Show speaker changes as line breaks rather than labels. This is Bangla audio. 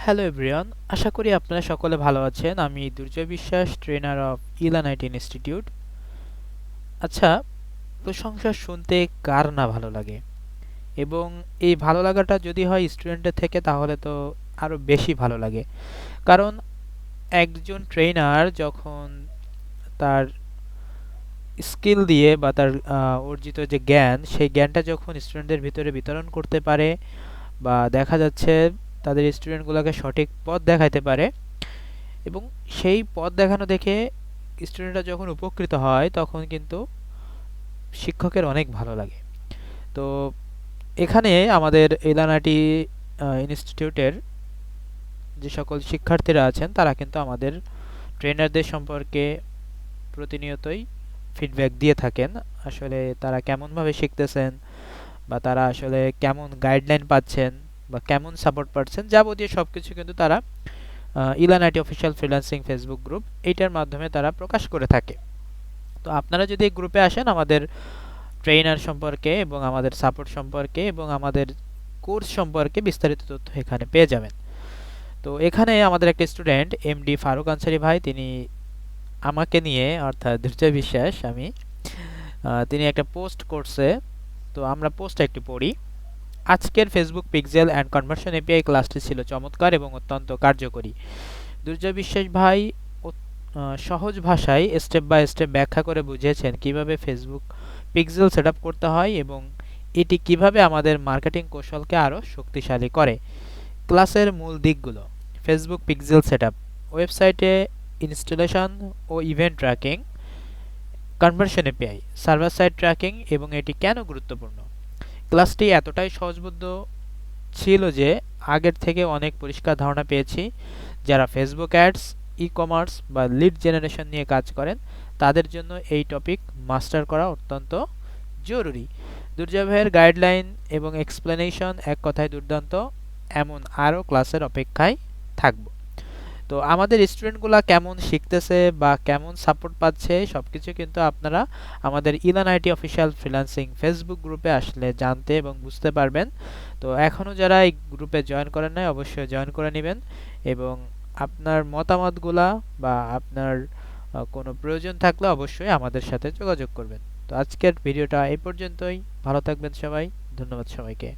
হ্যালো এভরিওয়ান, আশা করি আপনারা সকলে ভালো আছেন। আমি দুর্জয় বিশ্বাস, ট্রেনার অফ ইলান আইটি ইনস্টিটিউট। আচ্ছা, প্রশংসা শুনতে কার না ভালো লাগে, এবং এই ভালো লাগাটা যদি হয় স্টুডেন্টের থেকে তাহলে তো আরো বেশি ভালো লাগে। কারণ একজন ট্রেনার যখন তার স্কিল দিয়ে বা তার অর্জিত যে জ্ঞান, সেই জ্ঞানটা যখন স্টুডেন্টদের ভিতরে বিতরণ করতে পারে বা দেখা যাচ্ছে তাদের স্টুডেন্টগুলোকে সঠিক পথ দেখাইতে পারে, এবং সেই পথ দেখানো দেখে স্টুডেন্টরা যখন উপকৃত হয় তখন কিন্তু শিক্ষকের অনেক ভালো লাগে। তো এখানে আমাদের এলানাটি ইনস্টিটিউটের যে সকল শিক্ষার্থীরা আছেন তারা কিন্তু আমাদের ট্রেনারদের সম্পর্কে প্রতিনিয়তই ফিডব্যাক দিয়ে থাকেন। আসলে তারা কেমনভাবে শিখতেছেন বা তারা আসলে কেমন গাইডলাইন পাচ্ছেন বা কেমন সাপোর্ট পাচ্ছেন, যাবতীয় সব কিছু কিন্তু তারা ইলান IT official freelancing Facebook group এইটার মাধ্যমে তারা প্রকাশ করে থাকে। তো আপনারা যদি এই গ্রুপে আসেন, আমাদের ট্রেইনার সম্পর্কে এবং আমাদের সাপোর্ট সম্পর্কে এবং আমাদের কোর্স সম্পর্কে বিস্তারিত তথ্য এখানে পেয়ে যাবেন। তো এখানে আমাদের একটা স্টুডেন্ট এমডি ফারুক আনসারি ভাই, তিনি আমাকে নিয়ে, অর্থাৎ দুর্জয় বিশ্বাস আমি, তিনি একটা পোস্ট করছে। তো আমরা পোস্টটা একটু পড়ি। আজকের Facebook pixel and conversion API ক্লাসটি ছিল চমৎকার এবং অত্যন্ত কার্যকরী। দুর্জয় বিশ্বাস ভাই সহজ ভাষায় স্টেপ বাই স্টেপ ব্যাখ্যা করে বুঝিয়েছেন কিভাবে ফেসবুক পিক্সেল সেটআপ করতে হয় এবং এটি কিভাবে আমাদের মার্কেটিং কৌশলকে আরও শক্তিশালী করে। ক্লাসের মূল দিকগুলো: ফেসবুক পিক্সেল সেটআপ, ওয়েবসাইটে ইনস্টলেশন ও event tracking, conversion API, server side tracking এবং এটি কেন গুরুত্বপূর্ণ। ক্লাসটি এতটাই সহজবোধ্য ছিল যে আগের থেকে অনেক পরিষ্কার ধারণা পেয়েছি। যারা ফেসবুক অ্যাডস, ই-কমার্স বা লিড জেনারেশন নিয়ে কাজ করেন তাদের জন্য এই টপিক মাস্টার করা অত্যন্ত জরুরি। দুর্জয় ভাইয়ের গাইডলাইন এবং এক্সপ্লেনেশন এক কথায় দুর্দান্ত। এমন আরও ক্লাসের অপেক্ষায় থাকব। তো আমাদের স্টুডেন্টগুলা কেমন শিখতেছে বা কেমন সাপোর্ট পাচ্ছে সবকিছু কিন্তু আপনারা আমাদের ইলান আইটি অফিসিয়াল ফ্রিল্যান্সিং ফেসবুক গ্রুপে আসলে জানতে এবং বুঝতে পারবেন। তো এখনও যারা এই গ্রুপে জয়েন করেন নাই অবশ্যই জয়েন করে নেবেন, এবং আপনার মতামতগুলা বা আপনার কোনো প্রয়োজন থাকলে অবশ্যই আমাদের সাথে যোগাযোগ করবেন। তো আজকের ভিডিওটা এই পর্যন্তই। ভালো থাকবেন সবাই। ধন্যবাদ সবাইকে।